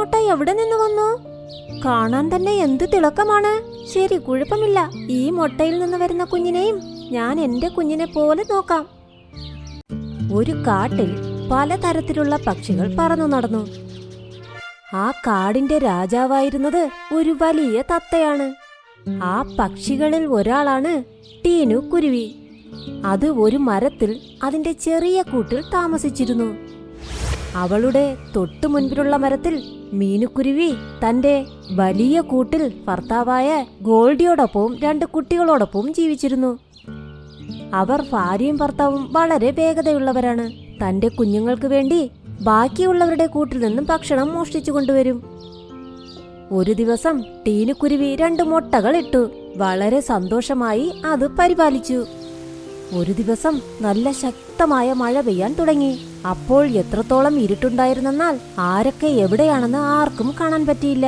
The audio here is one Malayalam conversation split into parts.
മുട്ട എവിടെ നിന്ന് വന്നു? കാണാൻ തന്നെ എന്ത് തിളക്കമാണ്. ശരി, കുഴപ്പമില്ല. ഈ മുട്ടയിൽ നിന്ന് വരുന്ന കുഞ്ഞിനെയും ഞാൻ എന്റെ കുഞ്ഞിനെ പോലെ നോക്കാം. ഒരു കാട്ടിൽ പലതരത്തിലുള്ള പക്ഷികൾ പറന്നു നടന്നു. ആ കാടിന്റെ രാജാവായിരുന്നത് ഒരു വലിയ തത്തയാണ്. ആ പക്ഷികളിൽ ഒരാളാണ് ടീനു കുരുവി. അത് ഒരു മരത്തിൽ അതിന്റെ ചെറിയ കൂട്ടിൽ താമസിച്ചിരുന്നു. അവളുടെ തൊട്ടു മുൻപിലുള്ള മരത്തിൽ മീനുക്കുരുവി തന്റെ വലിയ കൂട്ടിൽ ഭർത്താവായ ഗോൾഡിയോടൊപ്പവും 2 കുട്ടികളോടൊപ്പവും ജീവിച്ചിരുന്നു. അവർ ഭാര്യയും ഭർത്താവും വളരെ വേഗതയുള്ളവരാണ്. തന്റെ കുഞ്ഞുങ്ങൾക്ക് വേണ്ടി ബാക്കിയുള്ളവരുടെ കൂട്ടിൽ നിന്നും ഭക്ഷണം മോഷ്ടിച്ചു കൊണ്ടുവരും. ഒരു ദിവസം ടീനുക്കുരുവി 2 മുട്ടകൾ ഇട്ടു. വളരെ സന്തോഷമായി അത് പരിപാലിച്ചു. ഒരു ദിവസം നല്ല ശക്തമായ മഴ പെയ്യാൻ തുടങ്ങി. അപ്പോൾ എത്രത്തോളം ഇരുട്ടുണ്ടായിരുന്നെന്നാൽ ആരൊക്കെ എവിടെയാണെന്ന് ആർക്കും കാണാൻ പറ്റിയില്ല.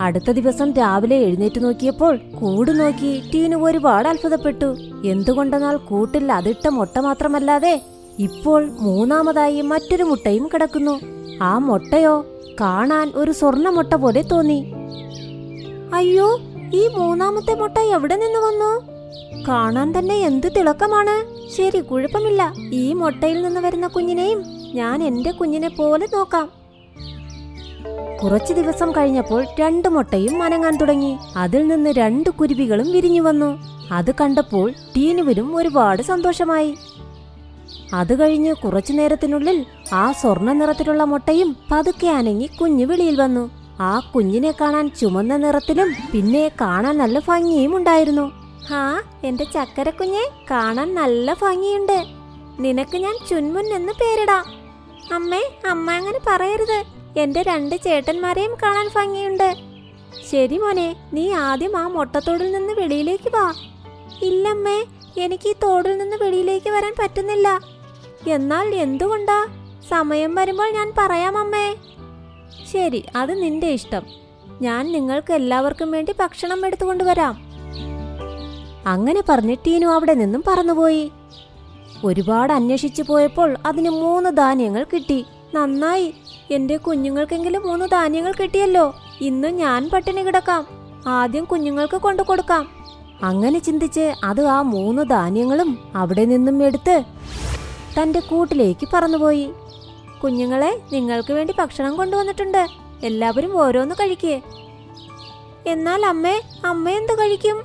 അടുത്ത ദിവസം രാവിലെ എഴുന്നേറ്റ് നോക്കിയപ്പോൾ കൂട് നോക്കി ടീനു ഒരുപാട് അത്ഭുതപ്പെട്ടു. എന്തുകൊണ്ടെന്നാൽ കൂട്ടിൽ അതിട്ട മുട്ട മാത്രമല്ലാതെ ഇപ്പോൾ 3ാമതായി മറ്റൊരു മുട്ടയും കിടക്കുന്നു. ആ മുട്ടയോ കാണാൻ ഒരു സ്വർണ്ണ മുട്ട പോലെ തോന്നി. അയ്യോ, ഈ 3ാമത്തെ മുട്ട എവിടെ നിന്ന് വന്നു? കാണാൻ തന്നെ എന്ത് തിളക്കമാണ്. ശരി, കുഴപ്പമില്ല. ഈ മുട്ടയിൽ നിന്ന് വരുന്ന കുഞ്ഞിനെയും ഞാൻ എന്റെ കുഞ്ഞിനെ പോലെ നോക്കാം. കുറച്ചു ദിവസം കഴിഞ്ഞപ്പോൾ 2 മുട്ടയും അനങ്ങാൻ തുടങ്ങി. അതിൽ നിന്ന് 2 കുരുവികളും വിരിഞ്ഞു വന്നു. അത് കണ്ടപ്പോൾ ടീനുവിനും ഒരുപാട് സന്തോഷമായി. അത് കഴിഞ്ഞ് കുറച്ചു നേരത്തിനുള്ളിൽ ആ സ്വർണ്ണ നിറത്തിലുള്ള മുട്ടയും പതുക്കെ അനങ്ങി കുഞ്ഞു വെളിയിൽ വന്നു. ആ കുഞ്ഞിനെ കാണാൻ ചുമന്ന നിറത്തിലും പിന്നെ കാണാൻ നല്ല ഭംഗിയും ഉണ്ടായിരുന്നു. ഹാ, എന്റെ ചക്കരക്കുഞ്ഞെ, കാണാൻ നല്ല ഭംഗിയുണ്ട്. നിനക്ക് ഞാൻ ചുൻമുൻ എന്ന് പേരിടാം. അമ്മേ, അമ്മ അങ്ങനെ പറയരുത്. എന്റെ 2 ചേട്ടന്മാരെയും കാണാൻ ഭംഗിയുണ്ട്. ശരി മോനെ, നീ ആദ്യം ആ മുട്ടത്തോടിൽ നിന്ന് വെളിയിലേക്ക് വാ. ഇല്ലമ്മേ, എനിക്ക് ഈ തോടിൽ നിന്ന് വെളിയിലേക്ക് വരാൻ പറ്റുന്നില്ല. എന്നാൽ എന്തുകൊണ്ടാ? സമയം വരുമ്പോൾ ഞാൻ പറയാം അമ്മേ. ശരി, അത് നിന്റെ ഇഷ്ടം. ഞാൻ നിങ്ങൾക്ക് എല്ലാവർക്കും വേണ്ടി ഭക്ഷണം എടുത്തുകൊണ്ടുവരാം. അങ്ങനെ പറഞ്ഞ് ടീനു അവിടെ നിന്നും പറന്നുപോയി. ഒരുപാട് അന്വേഷിച്ചു പോയപ്പോൾ അതിന് 3 ധാന്യങ്ങൾ കിട്ടി. നന്നായി, എന്റെ കുഞ്ഞുങ്ങൾക്കെങ്കിലും 3 ധാന്യങ്ങൾ കിട്ടിയല്ലോ. ഇന്ന് ഞാൻ പട്ടിണി കിടക്കാം. ആദ്യം കുഞ്ഞുങ്ങൾക്ക് കൊണ്ടു കൊടുക്കാം. അങ്ങനെ ചിന്തിച്ച് അത് ആ 3 ധാന്യങ്ങളും അവിടെ നിന്നും എടുത്ത് തന്റെ കൂട്ടിലേക്ക് പറന്നുപോയി. കുഞ്ഞുങ്ങളെ, നിങ്ങൾക്ക് വേണ്ടി ഭക്ഷണം കൊണ്ടുവന്നിട്ടുണ്ട്. എല്ലാവരും ഓരോന്ന് കഴിക്കേ. എന്നാൽ അമ്മ എന്ത് കഴിക്കും?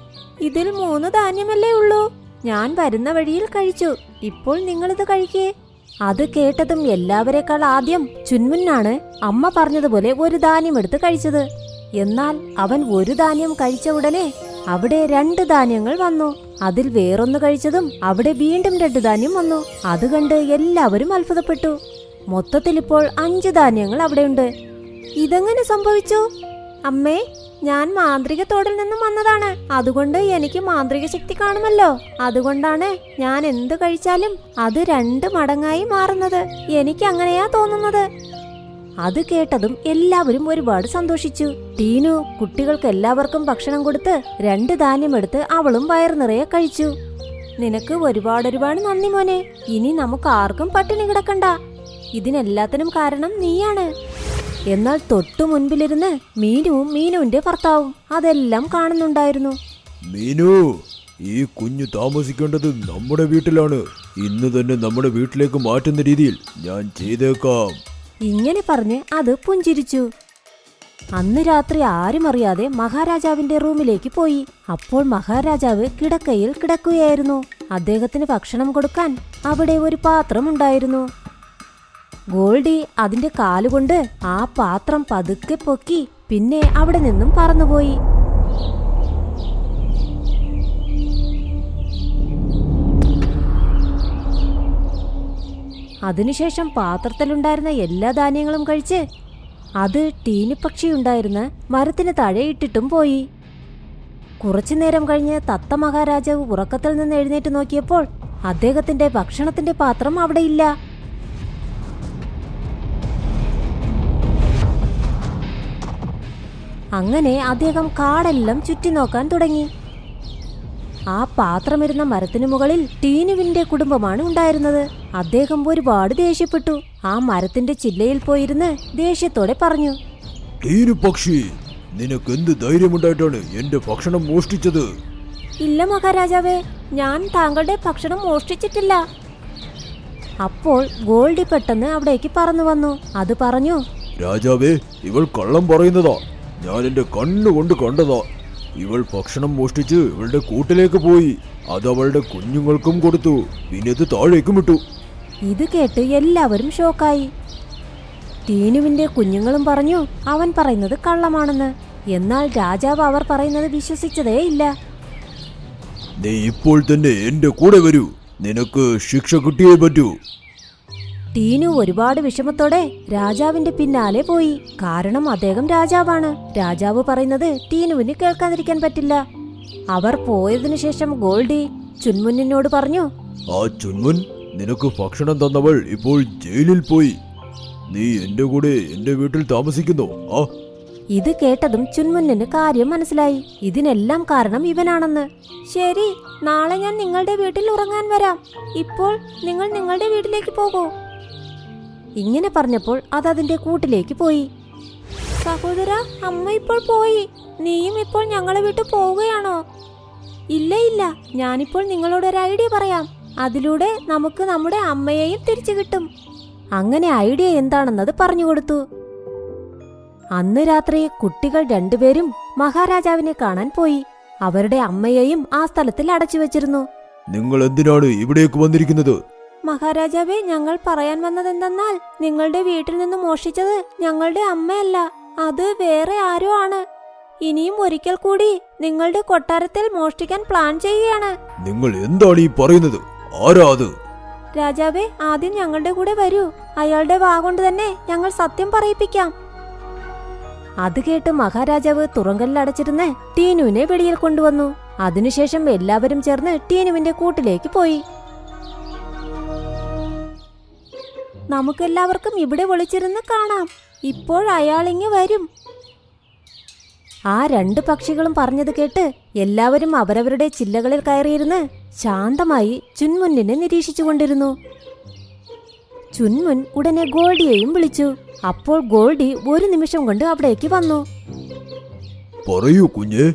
ഇതിൽ 3 ധാന്യമല്ലേ ഉള്ളൂ. ഞാൻ വരുന്ന വഴിയിൽ കഴിച്ചു. ഇപ്പോൾ നിങ്ങളിത് കഴിക്കേ. അത് കേട്ടതും എല്ലാവരെക്കാൾ ആദ്യം ചുൻമുന്നാണ് അമ്മ പറഞ്ഞതുപോലെ ഒരു ധാന്യം എടുത്ത് കഴിച്ചത്. എന്നാൽ അവൻ ഒരു ധാന്യം കഴിച്ച ഉടനെ അവിടെ 2 ധാന്യങ്ങൾ വന്നു. അതിൽ വേറൊന്ന് കഴിച്ചതും അവിടെ വീണ്ടും 2 ധാന്യം വന്നു. അത് കണ്ട് എല്ലാവരും അത്ഭുതപ്പെട്ടു. മൊത്തത്തിൽ ഇപ്പോൾ 5 ധാന്യങ്ങൾ അവിടെയുണ്ട്. ഇതെങ്ങനെ സംഭവിച്ചു? അമ്മേ, ഞാൻ മാന്ത്രിക തോടിൽ നിന്നും വന്നതാണ്. അതുകൊണ്ട് എനിക്ക് മാന്ത്രിക ശക്തി കാണുമല്ലോ. അതുകൊണ്ടാണ് ഞാൻ എന്ത് കഴിച്ചാലും അത് 2 മടങ്ങായി മാറുന്നത്. എനിക്ക് അങ്ങനെയാ തോന്നുന്നത്. അത് കേട്ടതും എല്ലാവരും ഒരുപാട് സന്തോഷിച്ചു. ടീനു കുട്ടികൾക്ക് എല്ലാവർക്കും ഭക്ഷണം കൊടുത്ത് 2 ധാന്യം എടുത്ത് അവളും വയറു നിറയെ കഴിച്ചു. നിനക്ക് ഒരുപാട് നന്ദി മോനെ. ഇനി നമുക്ക് ആർക്കും പട്ടിണി കിടക്കണ്ട. ഇതിനെല്ലാത്തിനും കാരണം നീയാണ്. എന്നാൽ തൊട്ടു മുൻപിലിരുന്ന് മീനുവും മീനുവിന്റെ ഭർത്താവും അതെല്ലാം കാണുന്നുണ്ടായിരുന്നു. മീനു, ഈ കുഞ്ഞു താമസിക്കേണ്ടത് നമ്മുടെ വീട്ടിലാണ്. ഇന്ന് തന്നെ നമ്മുടെ വീട്ടിലേക്ക് മാറ്റുന്ന രീതിയിൽ ഞാൻ ചെയ്തേക്കാം. ഇങ്ങനെ പറഞ്ഞ് അത് പുഞ്ചിരിച്ചു. അന്ന് രാത്രി ആരും അറിയാതെ മഹാരാജാവിന്റെ റൂമിലേക്ക് പോയി. അപ്പോൾ മഹാരാജാവ് കിടക്കയിൽ കിടക്കുകയായിരുന്നു. അദ്ദേഹത്തിന് ഭക്ഷണം കൊടുക്കാൻ അവിടെ ഒരു പാത്രം ഉണ്ടായിരുന്നു. ഗോൾഡി അതിന്റെ കാലുകൊണ്ട് ആ പാത്രം പതുക്കെ പൊക്കി പിന്നെ അവിടെ നിന്നും പറന്നുപോയി. അതിനുശേഷം പാത്രത്തിലുണ്ടായിരുന്ന എല്ലാ ധാന്യങ്ങളും കഴിച്ച് അത് ടീനിപ്പക്ഷിയുണ്ടായിരുന്ന മരത്തിന് താഴെ ഇട്ടിട്ടും പോയി. കുറച്ചുനേരം കഴിഞ്ഞ് തത്ത മഹാരാജാവ് ഉറക്കത്തിൽ നിന്ന് എഴുന്നേറ്റ് നോക്കിയപ്പോൾ അദ്ദേഹത്തിന്റെ ഭക്ഷണത്തിന്റെ പാത്രം അവിടെയില്ല. അങ്ങനെ അദ്ദേഹം കാടെല്ലാം ചുറ്റി നോക്കാൻ തുടങ്ങി. ആ പാത്രമിരുന്ന മരത്തിനു മുകളിൽ ടീനുവിന്റെ കുടുംബമാണ് ഉണ്ടായിരുന്നത്. അദ്ദേഹം ഒരുപാട് ദേഷ്യപ്പെട്ടു. ആ മരത്തിന്റെ ചില്ലയിൽ പോയിരുന്ന് ദേഷ്യത്തോടെ പറഞ്ഞു, ടീനു പക്ഷി, നിനക്ക് എന്ത് ധൈര്യമുണ്ടായിട്ടാണ് എന്റെ ഭക്ഷണം മോഷ്ടിച്ചത്? ഇല്ല മഹാരാജാവേ, ഞാൻ താങ്കളുടെ ഭക്ഷണം മോഷ്ടിച്ചിട്ടില്ല. അപ്പോൾ ഗോൾഡി പെട്ടെന്ന് അവിടേക്ക് പറന്നു വന്നു. അത് പറഞ്ഞു, രാജാവേ, ഇവൾ കള്ളം പറയുന്നതാ. ഞാൻ എന്റെ കണ്ണുകൊണ്ട് കണ്ടതാ. ഇവൾ ഭക്ഷണം മോഷ്ടിച്ച് ഇവളുടെ കൂട്ടിലേക്ക് പോയി. അത് അവളുടെ കുഞ്ഞുങ്ങൾക്കും കൊടുത്തു. പിന്നെ ഇത് താഴേക്കും ഇട്ടു. ഇത് കേട്ട് എല്ലാവരും ഷോക്കായി. ടീനുവിന്റെ കുഞ്ഞുങ്ങളും പറഞ്ഞു അവൻ പറയുന്നത് കള്ളമാണെന്ന്. എന്നാൽ രാജാവ് അവർ പറയുന്നത് വിശ്വസിച്ചതേ ഇല്ല. നീ ഇപ്പോൾ തന്നെ എന്റെ കൂടെ വരൂ. നിനക്ക് ശിക്ഷ കിട്ടിയേ പറ്റൂ. ടീനു ഒരുപാട് വിഷമത്തോടെ രാജാവിന്റെ പിന്നാലെ പോയി. കാരണം അദ്ദേഹം രാജാവാണ്. രാജാവ് പറയുന്നത് ടീനുവിന് കേൾക്കാതിരിക്കാൻ പറ്റില്ല. അവർ പോയതിനു ശേഷം ഗോൾഡി ചുൻമുന്നിനോട് പറഞ്ഞു, ആ ചുൻമുൻ, നിനക്ക് ഭക്ഷണം തന്നവൾ ഇപ്പോൾ ജയിലിൽ പോയി. നീ എന്റെ കൂടെ എന്റെ വീട്ടിൽ താമസിക്കുന്നു. ഇത് കേട്ടതും ചുൻമുന്നിന് കാര്യം മനസ്സിലായി. ഇതിനെല്ലാം കാരണം ഇവനാണെന്ന്. ശരി, നാളെ ഞാൻ നിങ്ങളുടെ വീട്ടിൽ ഉറങ്ങാൻ വരാം. ഇപ്പോൾ നിങ്ങൾ നിങ്ങളുടെ വീട്ടിലേക്ക് പോകൂ. ഇങ്ങനെ പറഞ്ഞപ്പോൾ അത് അതിന്റെ കൂട്ടിലേക്ക് പോയി. സഹോദര, അമ്മ ഇപ്പോൾ പോയി. നീയും ഇപ്പോൾ ഞങ്ങളെ വിട്ടു പോവുകയാണോ? ഇല്ല ഇല്ല, ഞാനിപ്പോൾ നിങ്ങളോട് ഒരു ഐഡിയ പറയാം. അതിലൂടെ നമുക്ക് നമ്മുടെ അമ്മയെയും തിരിച്ചു കിട്ടും. അങ്ങനെ ഐഡിയ എന്താണെന്നത് പറഞ്ഞുകൊടുത്തു. അന്ന് രാത്രി കുട്ടികൾ രണ്ടുപേരും മഹാരാജാവിനെ കാണാൻ പോയി. അവരുടെ അമ്മയെയും ആ സ്ഥലത്തിൽ അടച്ചു വെച്ചിരുന്നു. നിങ്ങൾ എന്തിനാണ് ഇവിടേക്ക് വന്നിരിക്കുന്നത്? മഹാരാജാവേ, ഞങ്ങൾ പറയാൻ വന്നതെന്തെന്നാൽ നിങ്ങളുടെ വീട്ടിൽ നിന്ന് മോഷ്ടിച്ചത് ഞങ്ങളുടെ അമ്മയല്ല, അത് വേറെ ആരോ ആണ്. ഇനിയും ഒരിക്കൽ കൂടി നിങ്ങളുടെ കൊട്ടാരത്തിൽ മോഷ്ടിക്കാൻ പ്ലാൻ ചെയ്യുകയാണ്. നിങ്ങൾ എന്താണ് ഈ പറയുന്നത്? ആരാ അത്? രാജാവേ, ആദ്യം ഞങ്ങളുടെ കൂടെ വരൂ. അയാളുടെ വാഗൊണ്ട് തന്നെ ഞങ്ങൾ സത്യം പറയിപ്പിക്കാം. അത് കേട്ട് മഹാരാജാവ് തുറങ്കലിൽ അടച്ചിരുന്ന് ടീനുവിനെ വെളിയിൽ കൊണ്ടുവന്നു. അതിനുശേഷം എല്ലാവരും ചേർന്ന് ടീനുവിന്റെ കൂട്ടിലേക്ക് പോയി. നമുക്കെല്ലാവർക്കും ഇവിടെ ഒളിച്ചിരുന്ന് കാണാം. ഇപ്പോൾ അയാളിങ്ങ് വരും. ആ രണ്ട് പക്ഷികളും പറഞ്ഞത് കേട്ട് എല്ലാവരും അവരവരുടെ ചില്ലകളിൽ കയറിയിരുന്ന് ശാന്തമായി ചുൻമുന്നിനെ നിരീക്ഷിച്ചുകൊണ്ടിരുന്നു. ചുൻമുൻ ഉടനെ ഗോൾഡിയെയും വിളിച്ചു. അപ്പോൾ ഗോൾഡി ഒരു നിമിഷം കൊണ്ട് അവിടേക്ക് വന്നു. പറയൂ കുഞ്ഞേ,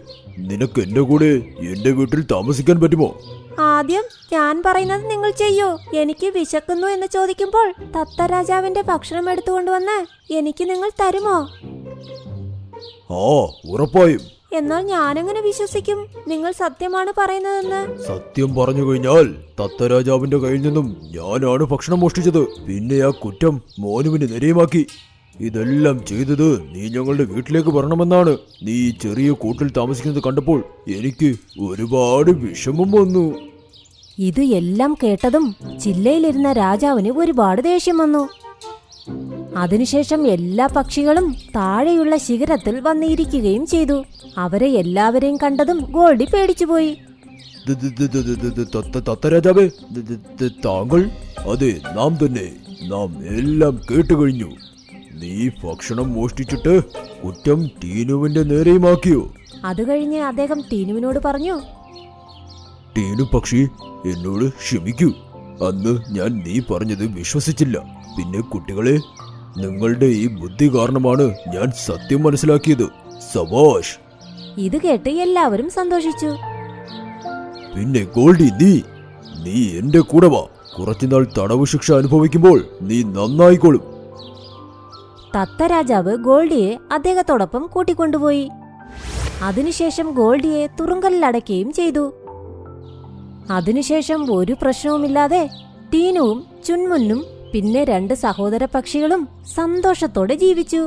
നിനക്ക് എന്റെ കൂടെ എന്റെ വീട്ടിൽ താമസിക്കാൻ പറ്റുമോ? ആദ്യം ഞാൻ പറയുന്നത് നിങ്ങൾ ചെയ്യൂ. എനിക്ക് വിശക്കുന്നു എന്ന് ചോദിക്കുമ്പോൾ തത്തരാജാവിന്റെ ഭക്ഷണം എടുത്തുകൊണ്ടുവന്ന് എനിക്ക് നിങ്ങൾ തരുമോ? ഉറപ്പായും. എന്നാൽ ഞാനെങ്ങനെ വിശ്വസിക്കും നിങ്ങൾ സത്യമാണ് പറയുന്നതെന്ന്? സത്യം പറഞ്ഞു കഴിഞ്ഞാൽ തത്തരാജാവിന്റെ കയ്യിൽ നിന്നും ഞാനാണ് ഭക്ഷണം മോഷ്ടിച്ചത്. പിന്നെ ആ കുറ്റം മോനുവിന് നിരയമാക്കി. ഇതെല്ലാം ചെയ്തത് നീ ഞങ്ങളുടെ വീട്ടിലേക്ക് വരണമെന്നാണ്. നീ ഈ ചെറിയ കൂട്ടിൽ താമസിക്കുന്നത് കണ്ടപ്പോൾ എനിക്ക് ഒരുപാട് വിഷമം വന്നു. ഇത് എല്ലാം കേട്ടതും ചില്ലയിലിരുന്ന രാജാവിന് ഒരുപാട് ദേഷ്യം വന്നു. അതിനുശേഷം എല്ലാ പക്ഷികളും താഴെയുള്ള ശിഖരത്തിൽ വന്നിരിക്കുകയും ചെയ്തു. അവരെ എല്ലാവരെയും കണ്ടതും ഗോൾഡി പേടിച്ചുപോയി. തത്തരാജാവേ, താങ്കൾ? അതെ, നാം തന്നെ. നാം എല്ലാം കേട്ടുകഴിഞ്ഞു. നീ ഭക്ഷണം മോഷ്ടിച്ചിട്ട് കുറ്റം ടീനുവിന്റെ നേരെയുമാക്കിയോ? അത് കഴിഞ്ഞ് അദ്ദേഹം ടീനുവിനോട് പറഞ്ഞു, ടീനു പക്ഷി, എന്നോട് ക്ഷമിക്കൂ. അന്ന് ഞാൻ നീ പറഞ്ഞത് വിശ്വസിച്ചില്ല. പിന്നെ കുട്ടികളെ, നിങ്ങളുടെ ഈ ബുദ്ധി കാരണമാണ് ഞാൻ സത്യം മനസ്സിലാക്കിയത്. സബാഷ്. ഇത് കേട്ട് എല്ലാവരും സന്തോഷിച്ചു. പിന്നെ ഗോൾഡി, നീ എന്റെ കൂടെ വാ. കുറച്ചുനാൾ തടവ് ശിക്ഷ അനുഭവിക്കുമ്പോൾ നീ നന്നായിക്കോളും. തത്തരാജാവ് ഗോൾഡിയെ അദ്ദേഹത്തോടൊപ്പം കൂട്ടിക്കൊണ്ടുപോയി. അതിനുശേഷം ഗോൾഡിയെ തുറുങ്കലിൽ അടയ്ക്കുകയും ചെയ്തു. അതിനുശേഷം ഒരു പ്രശ്നവുമില്ലാതെ ടീനുവും ചുൻമുന്നും പിന്നെ രണ്ട് സഹോദര പക്ഷികളും സന്തോഷത്തോടെ ജീവിച്ചു.